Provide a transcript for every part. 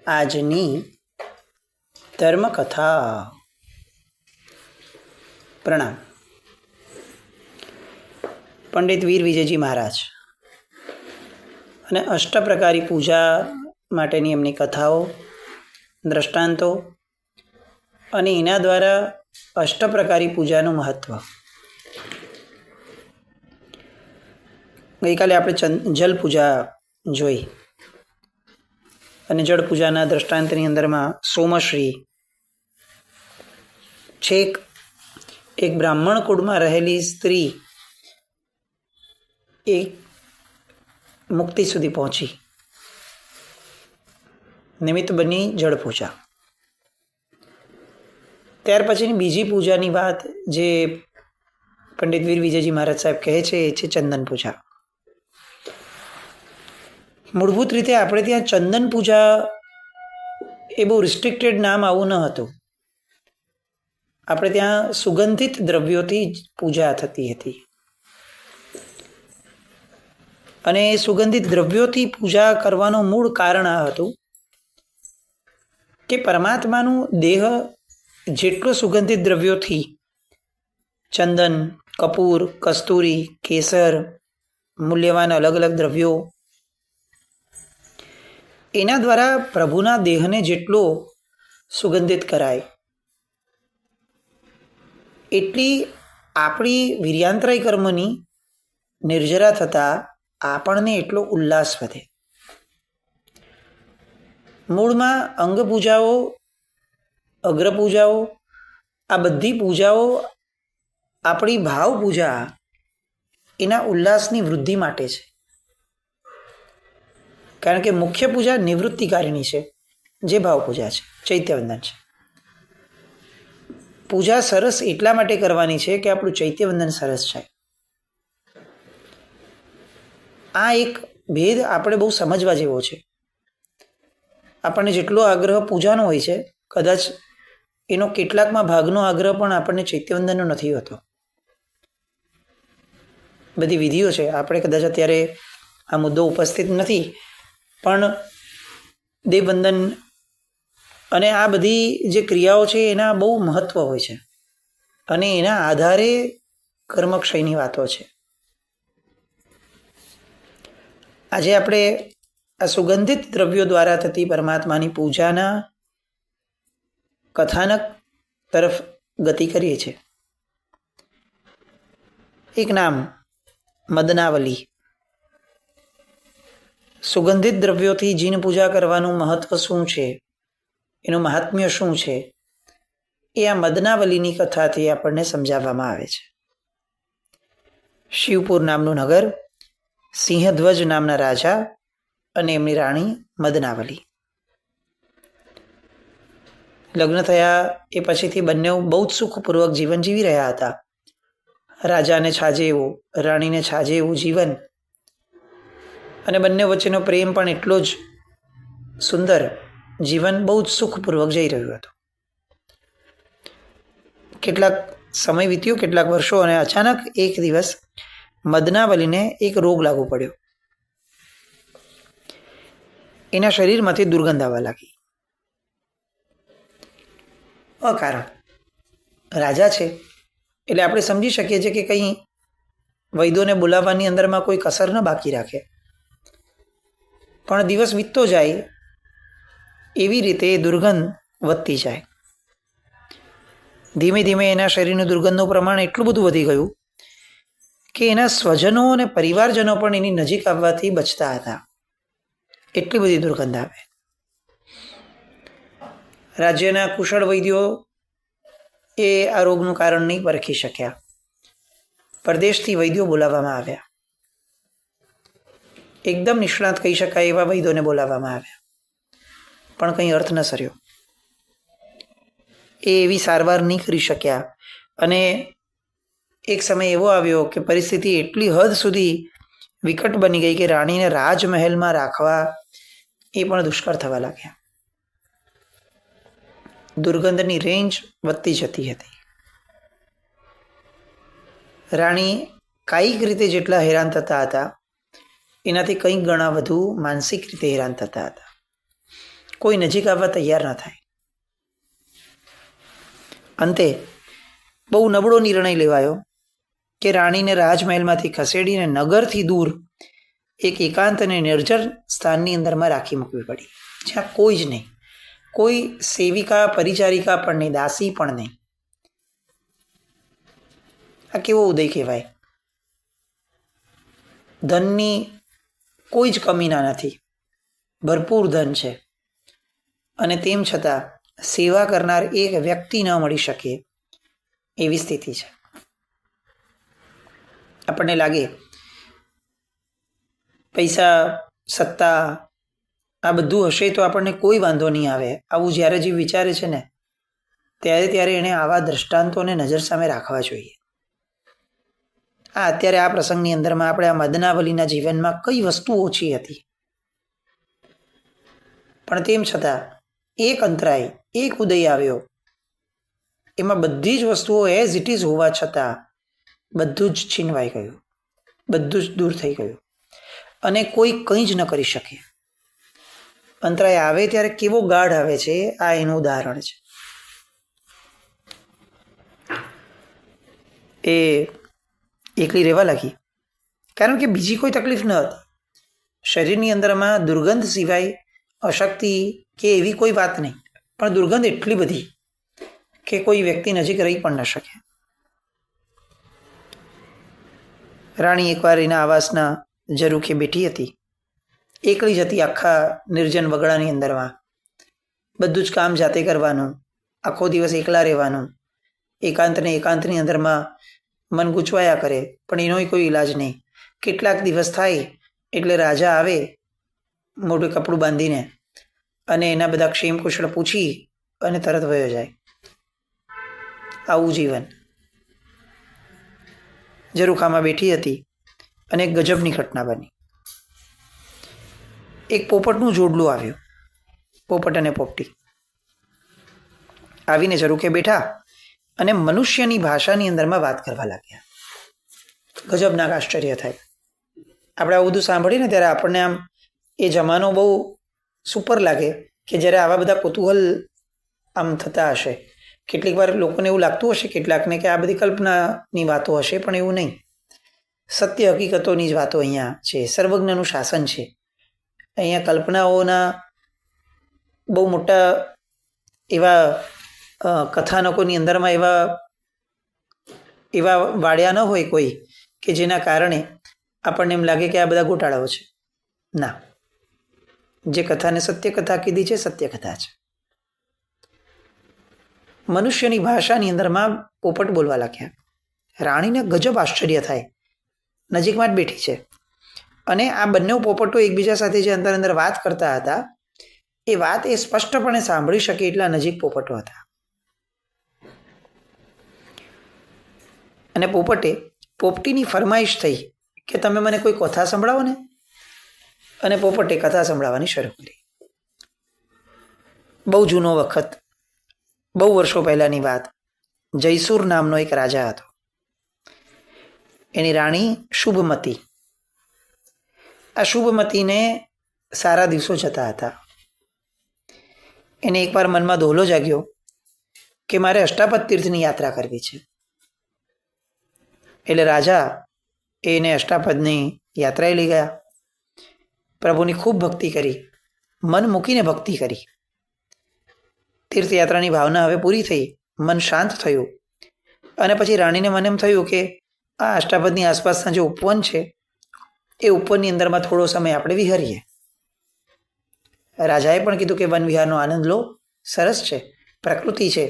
આજની ધર્મકથા. પ્રણામ. પંડિત વીર વિજયજી મહારાજ અને અષ્ટપ્રકારી પૂજા માટેની એમની કથાઓ, દ્રષ્ટાંતો અને એના દ્વારા અષ્ટપ્રકારી પૂજાનું મહત્ત્વ. ગઈકાલે આપણે જલ પૂજા જોઈ અને જળ પૂજાના દ્રષ્ટાંતની અંદરમાં સોમશ્રી છેક એક બ્રાહ્મણ કુળમાં રહેલી સ્ત્રી એક મુક્તિ સુધી પહોંચી, નિમિત્ત બની જળ પૂજા. ત્યાર પછીની બીજી પૂજાની વાત જે પંડિત વીર વિજયજી મહારાજ સાહેબ કહે છે એ છે ચંદન પૂજા. મૂળભૂત રીતે આપણે ત્યાં ચંદન પૂજા એ બહુ રિસ્ટ્રિક્ટેડ નામ આવું ન હતું. આપણે ત્યાં સુગંધિત દ્રવ્યોથી જ પૂજા થતી હતી અને એ સુગંધિત દ્રવ્યોથી પૂજા કરવાનું મૂળ કારણ આ હતું કે પરમાત્માનું દેહ જેટલો સુગંધિત દ્રવ્યોથી, ચંદન, કપૂર, કસ્તુરી, કેસર, મૂલ્યવાન અલગ અલગ દ્રવ્યો, એના દ્વારા પ્રભુના દેહને જેટલો સુગંધિત કરાય એટલી આપણી વીર્યાંતરાય કર્મની નિર્જરા થતાં આપણને એટલો ઉલ્લાસ વધે. મૂળમાં અંગ પૂજાઓ, અગ્ર પૂજાઓ, આ બધી પૂજાઓ આપણી ભાવ પૂજા એના ઉલ્લાસની વૃદ્ધિ માટે છે. કારણ કે મુખ્ય પૂજા નિવૃત્તિકારીની છે, જે ભાવ પૂજા છે, ચૈત્યવંદન છે. પૂજા સરસ એટલા માટે કરવાની છે કે આપણું ચૈત્યવંદન સરસ છે. આ એક ભેદ આપણે બહુ સમજવા જેવો છે. આપણને જેટલો આગ્રહ પૂજાનો હોય છે, કદાચ એનો કેટલાકમાં ભાગનો આગ્રહ પણ આપણને ચૈત્યવંદનનો નથી હોતો. બધી વિધિઓ છે, આપણે કદાચ અત્યારે આ મુદ્દો ઉપસ્થિત નથી, પણ દેવવંદન અને આ બધી જે ક્રિયાઓ છે એના બહુ મહત્ત્વ હોય છે અને એના આધારે કર્મક્ષયની વાતો છે. આજે આપણે આ સુગંધિત દ્રવ્યો દ્વારા થતી પરમાત્માની પૂજાના કથાનક તરફ ગતિ કરીએ છીએ. એક નામ મદનાવલી. સુગંધિત દ્રવ્યોથી જીન પૂજા કરવાનું મહત્વ શું છે, એનું મહાત્મ્ય શું છે, એ આ મદનાવલીની કથાથી આપણને સમજાવવામાં આવે છે. શિવપુર નામનું નગર, સિંહધ્વજ નામના રાજા અને એમની રાણી મદનાવલી. લગ્ન થયા એ પછીથી બંને બહુ જ સુખપૂર્વક જીવન જીવી રહ્યા હતા. રાજાને છાજે એવું, રાણીને છાજે એવું જીવન, અને બંને વચ્ચેનો પ્રેમ પણ એટલો જ સુંદર. જીવન બહુ જ સુખપૂર્વક જઈ રહ્યું હતું. કેટલાક સમય વીત્યો, કેટલાક વર્ષો, અને અચાનક એક દિવસ મદનાવલીને એક રોગ લાગુ પડ્યો. એના શરીરમાંથી દુર્ગંધ આવવા લાગી. અકારણ. રાજા છે એટલે આપણે સમજી શકીએ છીએ કે કંઈ વૈદ્યોને બોલાવવાની અંદરમાં કોઈ કસર ન બાકી રાખે. પણ દિવસ વીતતો જાય એવી રીતે દુર્ગંધ વધતી જાય. ધીમે ધીમે એના શરીરનું દુર્ગંધનું પ્રમાણ એટલું બધું વધી ગયું કે એના સ્વજનો અને પરિવારજનો પણ એની નજીક આવવાથી બચતા હતા. એટલી બધી દુર્ગંધ આવે. રાજ્યના કુશળ વૈદ્યો એ આ રોગનું કારણ નહીં પરખી શક્યા. પરદેશથી વૈદ્યો બોલાવવામાં આવ્યા. એકદમ નિષ્ણાત કહી શકાય એવા વૈદ્યોને બોલાવવામાં આવ્યા, પણ કંઈ અર્થ ન સર્યો. એ એવી સારવાર નહીં કરી શક્યા અને એક સમય એવો આવ્યો કે પરિસ્થિતિ એટલી હદ સુધી વિકટ બની ગઈ કે રાણીને રાજમહેલમાં રાખવા એ પણ દુષ્કર થવા લાગ્યા. દુર્ગંધની રેન્જ વધતી જતી હતી. રાણી કાયિક રીતે જેટલા હેરાન થતા હતા એનાથી કંઈક ગણા વધુ માનસિક રીતે હેરાન થતા હતા. કોઈ નજીક આવવા તૈયાર ન થાય. અંતે બહુ નબળો નિર્ણય લેવાયો કે રાણીને રાજમહેલમાંથી ખસેડીને નગરથી દૂર એક એકાંત અને નિર્જન સ્થાનની અંદરમાં રાખી મૂકવી પડી, જ્યાં કોઈ જ નહીં, કોઈ સેવિકા પરિચારિકા પણ નહીં, દાસી પણ નહીં. આ કેવો ઉદય કહેવાય! ધનની કોઈ જ કમીના નથી, ભરપૂર ધન છે, અને તેમ છતાં સેવા કરનાર એક વ્યક્તિ ન મળી શકે એવી સ્થિતિ છે. આપણને લાગે પૈસા, સત્તા આ બધું હશે તો આપણને કોઈ વાંધો નહીં આવે, આવું જ્યારે જીવ વિચારે છે ને ત્યારે એણે આવા દ્રષ્ટાંતોને નજર સામે રાખવા જોઈએ. અત્યારે આ પ્રસંગની અંદરમાં આપણે આ મદનાવલીના જીવનમાં કઈ વસ્તુ ઓછી હતી, પણ તેમ છતાં એક અંતરાય, એક ઉદય આવ્યો, એમાં બધી જ વસ્તુઓ એઝ ઇટ ઇઝ હોવા છતાં બધું જ છીનવાઈ ગયું, બધું જ દૂર થઈ ગયું, અને કોઈ કંઈ જ ન કરી શકે. અંતરાય આવે ત્યારે કેવો ગાઢ આવે છે, આ એનું ઉદાહરણ છે. એ એકલી રહેવા લાગી, કારણ કે બીજી કોઈ તકલીફ ન હતી. શરીરની અંદરમાં દુર્ગંધ સિવાય અશક્તિ કે એવી કોઈ વાત નહીં, પણ દુર્ગંધ એટલી બધી કે કોઈ વ્યક્તિ નજીક રહી પણ ન શકે. રાણી એકવાર એના આવાસના ઝરૂખે બેઠી હતી, એકલી જ હતી આખા નિર્જન વગડાની અંદરમાં. બધું જ કામ જાતે કરવાનું, આખો દિવસ એકલા રહેવાનું, એકાંતની અંદરમાં મન ગૂંચવાયા કરે, પણ એનો કોઈ ઈલાજ નહીં. કેટલાક દિવસ થાય એટલે રાજા આવે મોટું કપડું બાંધીને, અને એના બધા ક્ષેમ કુશળ પૂછી અને તરત વયો જાય. આવું જીવન. ઝરૂખામાં બેઠી હતી અને એક ગજબની ઘટના બની. એક પોપટનું જોડલું આવ્યું, પોપટ અને પોપટી આવીને ઝરૂખે બેઠા અને મનુષ્યની ભાષાની અંદરમાં વાત કરવા લાગ્યા. ગજબના આશ્ચર્ય થાય. આપણે આવું બધું સાંભળીએ ને ત્યારે આપણને આમ એ જમાનો બહુ સુપર લાગે કે જ્યારે આવા બધા કુતૂહલ આમ થતા હશે. કેટલીક વાર લોકોને એવું લાગતું હશે કેટલાકને કે આ બધી કલ્પનાની વાતો હશે, પણ એવું નહીં. સત્ય હકીકતોની જ વાતો અહીંયા છે. સર્વજ્ઞનું શાસન છે. અહીંયા કલ્પનાઓના બહુ મોટા એવા કથાનકોની અંદરમાં એવા વાળ્યા ન હોય કોઈ કે જેના કારણે આપણને એમ લાગે કે આ બધા ગોટાળાઓ છે. ના, જે કથાને સત્ય કથા કીધી છે, સત્ય કથા છે. મનુષ્યની ભાષાની અંદરમાં પોપટ બોલવા લાગ્યા. રાણીને ગજબ આશ્ચર્ય થાય. નજીકમાં જ બેઠી છે અને આ બંને પોપટો એકબીજા સાથે જે અંદર વાત કરતા હતા એ વાત એ સ્પષ્ટપણે સાંભળી શકે એટલા નજીક પોપટો હતા. અને પોપટે પોપટીની ફરમાઈશ થઈ કે તમે મને કોઈ કથા સંભળાવો ને, અને પોપટે કથા સંભળાવવાની શરૂ કરી. બહુ જૂનો વખત, બહુ વર્ષો પહેલાની વાત. જયસુર નામનો એક રાજા હતો. એની રાણી શુભમતી. આ શુભમતીને સારા દિવસો જતા હતા. એને એકવાર મનમાં દોહલો જાગ્યો કે મારે અષ્ટાપદ તીર્થની યાત્રા કરવી છે. એટલે રાજા એને અષ્ટાપદની યાત્રાએ લઈ ગયા. પ્રભુની ખૂબ ભક્તિ કરી, મન મૂકીને ભક્તિ કરી. તીર્થયાત્રાની ભાવના હવે પૂરી થઈ, મન શાંત થયું, અને પછી રાણીને મને એમ થયું કે આ અષ્ટાપદની આસપાસના જે ઉપવન છે એ ઉપવનની અંદરમાં થોડો સમય આપણે વિહરીએ. રાજાએ પણ કીધું કે વન વિહારનો આનંદ લો, સરસ છે, પ્રકૃતિ છે,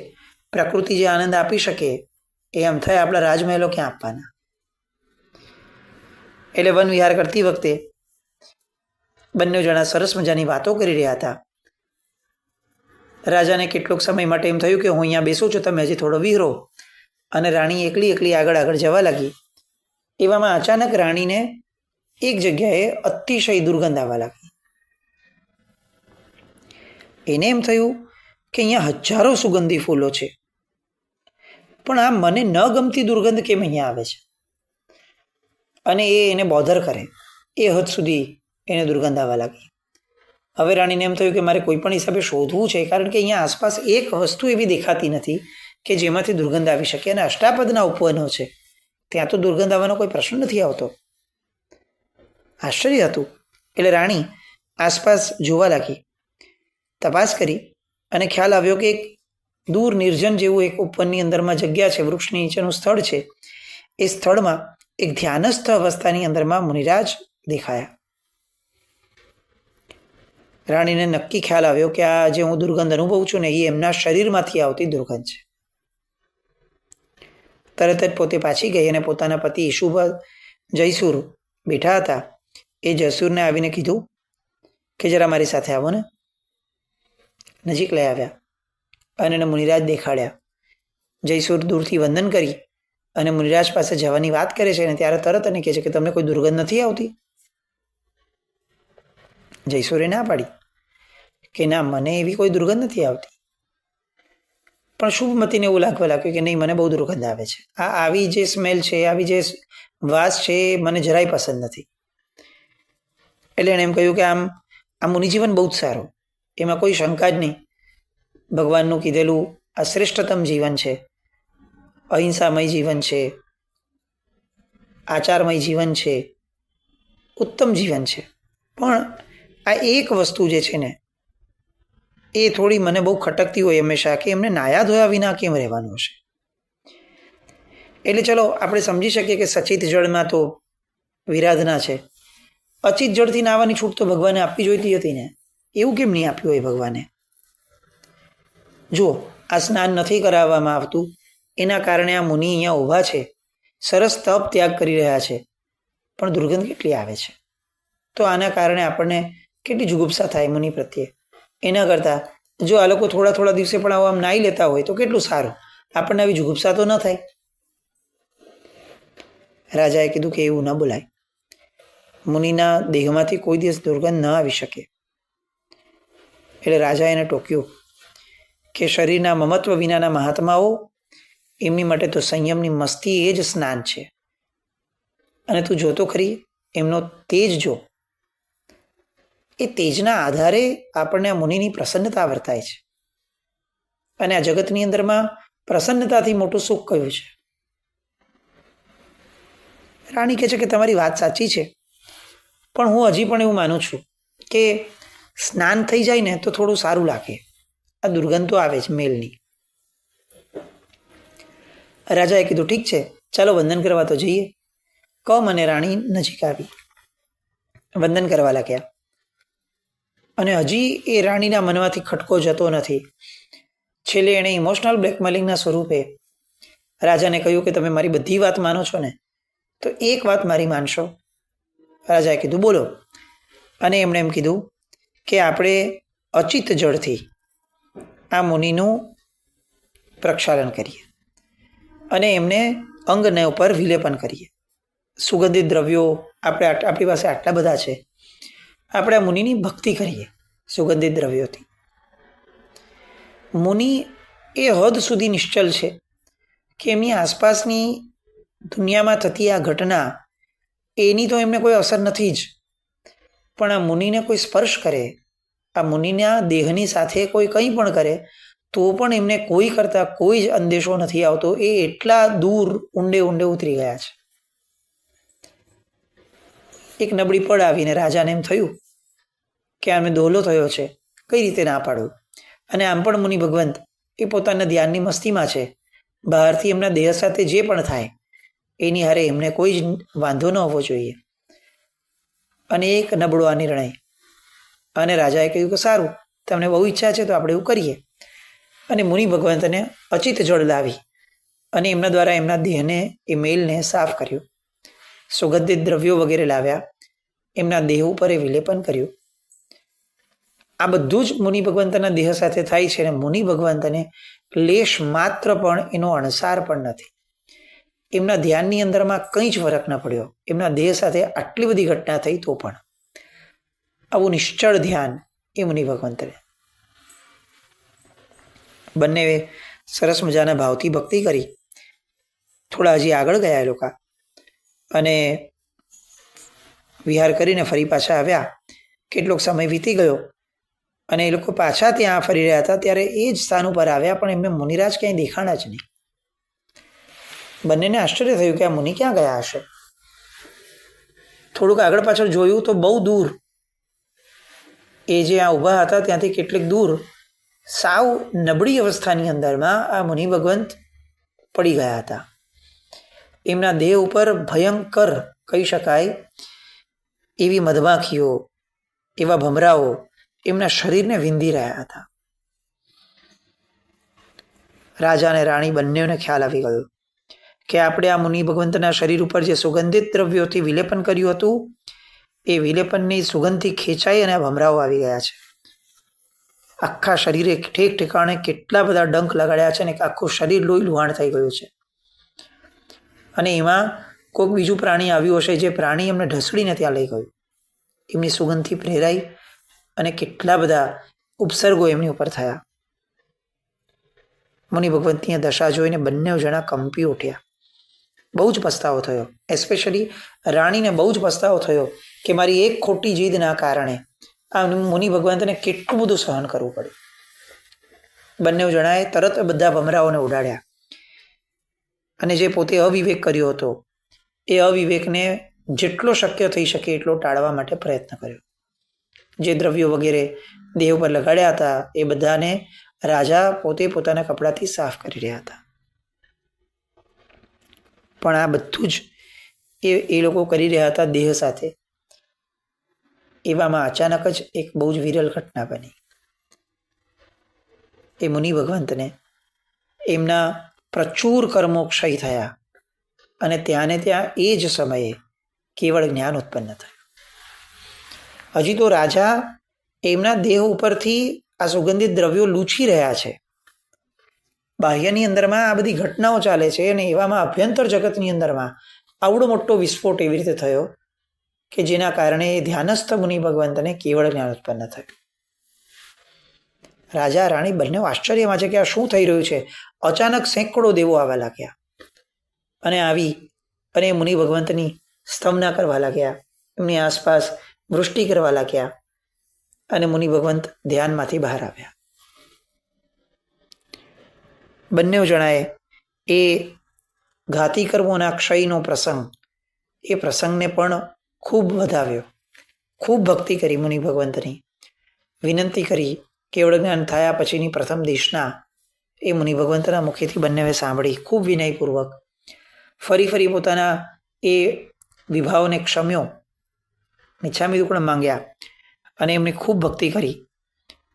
પ્રકૃતિ જે આનંદ આપી શકે એ એમ થાય આપણા રાજમહેલો ક્યાં આપવાના. એટલે વન વિહાર કરતી વખતે બંને જણા સરસ મજાની વાતો કરી રહ્યા હતા. રાજાને કેટલોક સમય માટે એમ થયું કે હું અહીંયા બેસું છું, તમે હજી થોડો વિહરો. અને રાણી એકલી આગળ જવા લાગી. એવામાં અચાનક રાણીને એક જગ્યાએ અતિશય દુર્ગંધ આવવા લાગી. એને એમ થયું કે અહીંયા હજારો સુગંધી ફૂલો છે, પણ આ મને ન ગમતી દુર્ગંધ કેમ અહીંયા આવે છે? અને એને બોધર કરે એ હદ સુધી એને દુર્ગંધ આવવા લાગી. હવે રાણીને એમ થયું કે મારે કોઈ પણ હિસાબે શોધવું છે, કારણ કે અહીંયા આસપાસ એક વસ્તુ એવી દેખાતી નથી કે જેમાંથી દુર્ગંધ આવી શકે. અને અષ્ટાપદના ઉપવનો છે, ત્યાં તો દુર્ગંધ આવવાનો કોઈ પ્રશ્ન નથી આવતો. આશ્ચર્ય હતું. એટલે રાણી આસપાસ જોવા લાગી, તપાસ કરી અને ખ્યાલ આવ્યો કે એક દૂર નિર્જન જેવું એક ઉપવનની અંદરમાં જગ્યા છે, વૃક્ષની નીચેનું સ્થળ છે. એ સ્થળમાં એક ધ્યાનસ્થ અવસ્થાની અંદરમાં મુનિરાજ દેખાયા. રાણીને નક્કી ખ્યાલ આવ્યો કે આ જે હું દુર્ગંધ અનુભવું છું ને એ એમના શરીરમાંથી આવતી દુર્ગંધ છે. તરત જ પોતે પાછી ગઈ અને પોતાના પતિ શુભ જયસુર બેઠા હતા એ જયસુરને આવીને કીધું કે જરા મારી સાથે આવો ને. નજીક લઈ આવ્યા અને એને મુનિરાજ દેખાડ્યા. જયસુર દૂરથી વંદન કરી અને મુનિરાજ પાસે જવાની વાત કરે છે અને ત્યારે તરત એને કહે છે કે તમને કોઈ દુર્ગંધ નથી આવતી? જયસુરે ના પાડી કે ના, મને એવી કોઈ દુર્ગંધ નથી આવતી. પણ શુભમતીને એવું લાગવા લાગ્યું કે નહીં, મને બહુ દુર્ગંધ આવે છે. આ આવી જે સ્મેલ છે, આવી જે વાસ છે એ મને જરાય પસંદ નથી. એટલે એણે એમ કહ્યું કે આ મુનિજીવન બહુ જ સારું, એમાં કોઈ શંકા જ નહીં. ભગવાનનું કીધેલું આ શ્રેષ્ઠતમ જીવન છે, અહિંસામય જીવન છે, આચારમય જીવન છે, ઉત્તમ જીવન છે. પણ આ એક વસ્તુ જે છે ને એ થોડી મને બહુ ખટકતી હોય હંમેશા, કે એમને નાયા ધોયા વિના કેમ રહેવાનું હશે. એટલે ચલો આપણે સમજી શકીએ કે સચિત જળમાં તો વિરાધના છે, અચિત જળથી નાહવાની છૂટ તો ભગવાને આપવી જોઈતી હતી ને, એવું કેમ નહીં આપ્યું હોય ભગવાને? જુઓ, આ સ્નાન નથી કરાવવામાં આવતું, એના કારણે આ મુનિ અહીંયા ઊભા છે, સરસ તપ ત્યાગ કરી રહ્યા છે, પણ દુર્ગંધ કેટલી આવે છે. તો આના કારણે આપણને કેટલી જુગુપ્સા થાય મુનિ પ્રત્યે. એના કરતાં જો આ લોકો થોડા થોડા દિવસે પણ આમ નાહી લેતા હોય તો કેટલું સારું, આપણને આવી જુગુપ્સા તો ન થાય. રાજાએ કીધું કે એવું ન બોલાય, મુનિના દેહમાંથી કોઈ દિવસ દુર્ગંધ ન આવી શકે. એટલે રાજાએ એને ટોક્યું કે શરીરના મમત્વ વિનાના મહાત્માઓ, એમની માટે તો સંયમની મસ્તી એ જ સ્નાન છે. અને તું જોતો ખરી એમનો તેજ જો, એ તેજના આધારે આપણને આ મુનિની પ્રસન્નતા વર્તાય છે. અને આ જગતની અંદરમાં પ્રસન્નતાથી મોટું સુખ કયું છે? રાણી કહે છે કે તમારી વાત સાચી છે, પણ હું હજી પણ એવું માનું છું કે સ્નાન થઈ જાય ને તો થોડું સારું લાગે. આ દુર્ગંધ તો આવે છે મેલની. રાજાએ કીધું ઠીક છે, ચાલો વંદન કરવા તો જઈએ. કમ અને રાણી નજીક આવી વંદન કરવા લાગ્યા. અને હજી એ રાણીના મનમાંથી ખટકો જતો નથી. છેલ્લે એણે ઇમોશનલ બ્લેકમેલિંગના સ્વરૂપે રાજાને કહ્યું કે તમે મારી બધી વાત માનો છો ને, તો એક વાત મારી માનશો? રાજાએ કીધું બોલો. અને એમણે એમ કીધું કે આપણે અચિત જળથી આ મુનિનું પ્રક્ષાલન કરીએ અને એમને અંગને ઉપર વિલેપન કરીએ. સુગંધિત દ્રવ્યો આપણી પાસે આટલા બધા છે, આપણે આ મુનિની ભક્તિ કરીએ સુગંધિત દ્રવ્યોથી. મુનિ એ હદ સુધી નિશ્ચલ છે કે એમની આસપાસની દુનિયામાં થતી આ ઘટના એની તો એમને કોઈ અસર નથી જ, પણ આ મુનિને કોઈ સ્પર્શ કરે, આ મુનિના દેહની સાથે કોઈ કંઈ પણ કરે તો પણ એમને કોઈ કરતાં કોઈ જ અંદેશો નથી આવતો. એ એટલા દૂર ઊંડે ઊંડે ઉતરી ગયા છે. એક નબળી પડ આવીને રાજાને એમ થયું કે આમે દોહલો થયો છે, કઈ રીતે ના પાડું. અને આમ પણ મુનિ ભગવંત એ પોતાના ધ્યાનની મસ્તીમાં છે, બહારથી એમના દેહ સાથે જે પણ થાય એની હારે એમને કોઈ જ વાંધો ન હોવો જોઈએ. અને એક નબળો આ નિર્ણય. અને રાજાએ કહ્યું કે સારું, તમને બહુ ઈચ્છા છે તો આપણે એવું કરીએ. અને મુનિ ભગવંતને અચિત જળ લાવી અને એમના દ્વારા એમના દેહને, એ મેલને સાફ કર્યું. સુગંધિત દ્રવ્યો વગેરે લાવ્યા, એમના દેહ ઉપર એ વિલેપન કર્યું. આ બધું જ મુનિ ભગવંતના દેહ સાથે થાય છે અને મુનિ ભગવંતને લેશ માત્ર પણ એનો અણસાર પણ નથી. એમના ધ્યાનની અંદરમાં કંઈ જ ફરક ન પડ્યો. એમના દેહ સાથે આટલી બધી ઘટના થઈ તો પણ આવું નિશ્ચળ ધ્યાન એ મુનિ ભગવંતને. બંને સરસ મજાના ભાવથી ભક્તિ કરી. થોડા હજી આગળ ગયા એ લોકો અને વિહાર કરીને ફરી પાછા આવ્યા. કેટલોક સમય વીતી ગયો અને એ લોકો પાછા ત્યાં ફરી રહ્યા હતા ત્યારે એ જ સ્થાન ઉપર આવ્યા, પણ એમને મુનિરાજ ક્યાંય દેખાણા જ નહીં. બંનેને આશ્ચર્ય થયું કે આ મુનિ ક્યાં ગયા હશે. થોડુંક આગળ પાછળ જોયું તો બહુ દૂર એ જે આ ઊભા હતા ત્યાંથી કેટલીક દૂર સાવ નબળી અવસ્થાની અંદરમાં આ મુનિ ભગવંત પડી ગયા હતા. એમના દેહ ઉપર ભયંકર કહી શકાય એવી મધમાખીઓ, એવા ભમરાઓ એમના શરીરને વિંધી રહ્યા હતા. રાજા અને રાણી બંનેને ખ્યાલ આવી ગયો કે આપણે આ મુનિ ભગવંતના શરીર ઉપર જે સુગંધિત દ્રવ્યોથી વિલેપન કર્યું હતું એ વિલેપનની સુગંધથી ખેંચાઈ અને આ ભમરાઓ આવી ગયા છે. આખા શરીરે ઠેક ઠેકાણે કેટલા બધા ડંખ લગાડ્યા છે ને કે આખું શરીર લોહી લુહાણ થઈ ગયું છે. અને એમાં કોઈક બીજું પ્રાણી આવ્યું હશે જે પ્રાણી એમને ઢસડીને ત્યાં લઈ ગયું. એમની સુગંધથી પ્રેરાઈ અને કેટલા બધા ઉપસર્ગો એમની ઉપર થયા. મુનિ ભગવંતની દશા જોઈને બંને જણા કંપી ઉઠ્યા. બહુ જ પસ્તાવો થયો. એસ્પેશિયલી રાણીને બહુ જ પસ્તાવો થયો કે મારી એક ખોટી જીદના કારણે આ મુનિ ભગવંતને કેટલું બધું સહન કરવું પડ્યું. બંને જણાએ તરત બધા ભમરાઓને ઉડાડ્યા અને જે પોતે અવિવેક કર્યો હતો એ અવિવેકને જેટલો શક્ય થઈ શકે એટલો ટાળવા માટે પ્રયત્ન કર્યો. જે દ્રવ્યો વગેરે દેહ ઉપર લગાડ્યા હતા એ બધાને રાજા પોતે પોતાના કપડાથી સાફ કરી રહ્યા હતા. પણ આ બધું જ એ લોકો કરી રહ્યા હતા દેહ સાથે. એવામાં અચાનક જ એક બહુ જ વિરલ ઘટના બની. એ મુનિ ભગવંતને એમના પ્રચુર કર્મો ક્ષય થયા અને ત્યાં એ જ સમયે કેવળ જ્ઞાન ઉત્પન્ન થયું. હજી તો રાજા એમના દેહ ઉપરથી આ સુગંધિત દ્રવ્યો લૂછી રહ્યા છે. બાહ્યની અંદરમાં આ બધી ઘટનાઓ ચાલે છે અને એવામાં અભ્યંતર જગતની અંદરમાં આવડો મોટો વિસ્ફોટ એવી રીતે થયો કે જેના કારણે ધ્યાનસ્થ મુનિ ભગવંતને કેવળ જ્ઞાન ઉત્પન્ન થયું. રાજા રાણી બંને આશ્ચર્યમાં છે કે આ શું થઈ રહ્યું છે. અચાનક સેંકડો દેવો આવવા લાગ્યા અને આવી અને મુનિ ભગવંતની સ્તંભના કરવા લાગ્યા. એમની આસપાસ વૃષ્ટિ કરવા લાગ્યા અને મુનિ ભગવંત ધ્યાનમાંથી બહાર આવ્યા. બંને જણાએ એ ઘાતી કર્મોના ક્ષયનો પ્રસંગ એ પ્રસંગને પણ ખૂબ વધાવ્યો. ખૂબ ભક્તિ કરી મુનિ ભગવંતની. વિનંતી કરી. કેવળ જ્ઞાન થયા પછીની પ્રથમ દેશના એ મુનિ ભગવંતના મુખેથી બંનેએ સાંભળી ખૂબ વિનયપૂર્વક. ફરી પોતાના એ વિભાવને ક્ષમ્યો, મિચ્છામી દુક્કડમ માંગ્યા અને એમની ખૂબ ભક્તિ કરી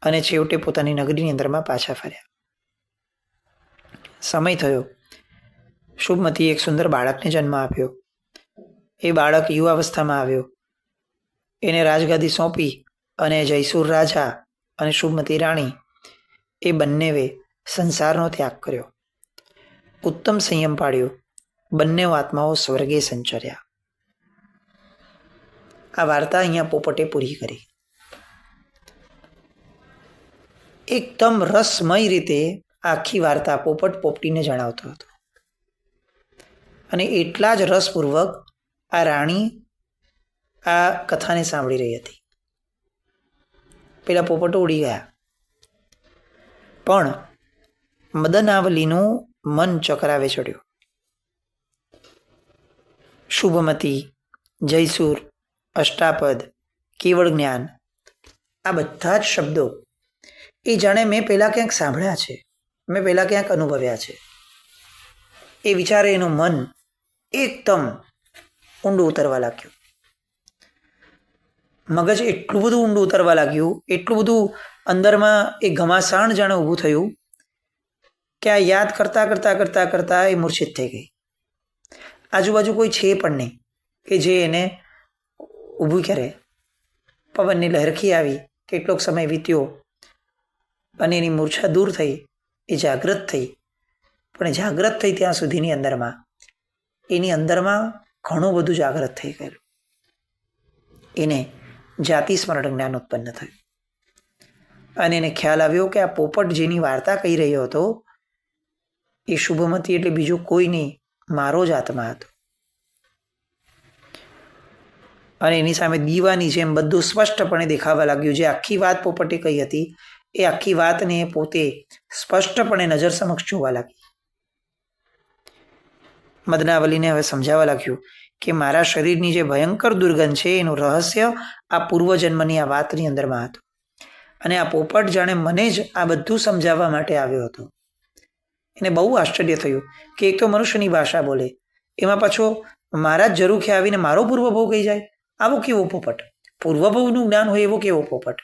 અને છેવટે પોતાની નગરીની અંદરમાં પાછા ફર્યા. સમય થયો. શુભમતી એક સુંદર બાળકને જન્મ આપ્યો. એ બાળક યુવાવસ્થામાં આવ્યો. એને રાજગાદી સોંપી અને જયસુર રાજા અને શુભમતી રાણી એ બંનેએ સંસારનો ત્યાગ કર્યો. ઉત્તમ સંયમ પાડ્યો. બંને આત્માઓ સ્વર્ગે સંચર્યા. આ વાર્તા અહીંયા પોપટે પૂરી કરી. એકદમ રસમય રીતે આખી વાર્તા પોપટ પોપટીને જણાવતો હતો અને એટલા જ રસપૂર્વક આ રાણી આ કથાને સાંભળી રહી હતી. પેલા પોપટો ઉડી ગયા પણ મદનાવલીનું મન ચકરાવે ચડ્યું. શુભમતી, જયસુર, અષ્ટાપદ, કેવળ જ્ઞાન આ બધા જ શબ્દો એ જાણે મેં પહેલાં ક્યાંક સાંભળ્યા છે, મેં પહેલાં ક્યાંક અનુભવ્યા છે. એ વિચારે એનું મન એકદમ ઊંડું ઉતરવા લાગ્યું. મગજ એટલું બધું ઊંડું ઉતરવા લાગ્યું, એટલું બધું અંદરમાં એ ઘમાસાણ જાણે ઊભું થયું કે આ યાદ કરતાં કરતાં કરતાં કરતાં એ મૂર્છિત થઈ ગઈ. આજુબાજુ કોઈ છે પણ નહીં કે જે એને ઊભું કરે. પવનની લહેરખી આવી, કેટલોક સમય વીત્યો અને એની મૂર્છા દૂર થઈ. એ જાગૃત થઈ. પણ જાગૃત થઈ ત્યાં સુધીની અંદરમાં એની અંદરમાં ઘણું બધું જાગૃત થઈ ગયેલું. એને જાતિ સ્મરણ જ્ઞાન ઉત્પન્ન થયું અને એને ખ્યાલ આવ્યો કે આ પોપટ જેની વાર્તા કહી રહ્યો હતો એ શુભમતી એટલે બીજું કોઈ નહીં, મારો જ આત્મા હતો. અને એની સામે દીવાની જેમ બધું સ્પષ્ટપણે દેખાવા લાગ્યું. જે આખી વાત પોપટે કહી હતી એ આખી વાતને પોતે સ્પષ્ટપણે નજર સમક્ષ જોવા લાગી. મદનાવલીને હવે સમજાવવા લાગ્યું કે મારા શરીરની જે ભયંકર દુર્ગંધ છે એનું રહસ્ય આ પૂર્વજન્મની આ વાતની અંદરમાં હતું. અને આ પોપટ જાણે મને જ આ બધું સમજાવવા માટે આવ્યો હતો. એને બહુ આશ્ચર્ય થયું કે એક તો મનુષ્યની ભાષા બોલે, એમાં પાછો મારા જ ઝરૂખે આવીને મારો પૂર્વભવ કહી જાય. આવો કેવો પોપટ? પૂર્વભવનું જ્ઞાન હોય એવો કેવો પોપટ?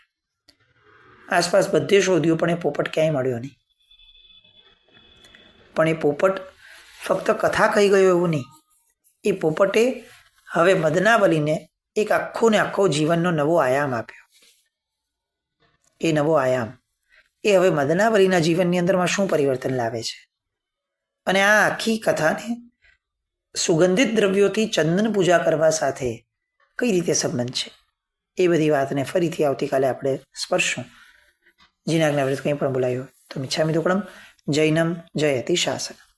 આસપાસ બધે શોધ્યું પણ એ પોપટ ક્યાંય મળ્યો નહીં. પણ એ પોપટ ફક્ત કથા કહી ગયો એવું નહીં. એ પોપટે હવે મદનાવલીને એક આખો ને આખો જીવનનો નવો આયામ આપ્યો. એ નવો આયામ એ હવે મદનાવલીના જીવનની અંદરમાં શું પરિવર્તન લાવે છે અને આ આખી કથાને સુગંધિત દ્રવ્યોથી ચંદન પૂજા કરવા સાથે કઈ રીતે સંબંધ છે એ બધી વાતને ફરીથી આવતીકાલે આપણે સ્પર્શું. જીનાજ્ઞાવ્રત કંઈ પણ બોલાયો તો મિચ્છામિ દુક્કડમ. જૈનમ જયતિ શાસનમ.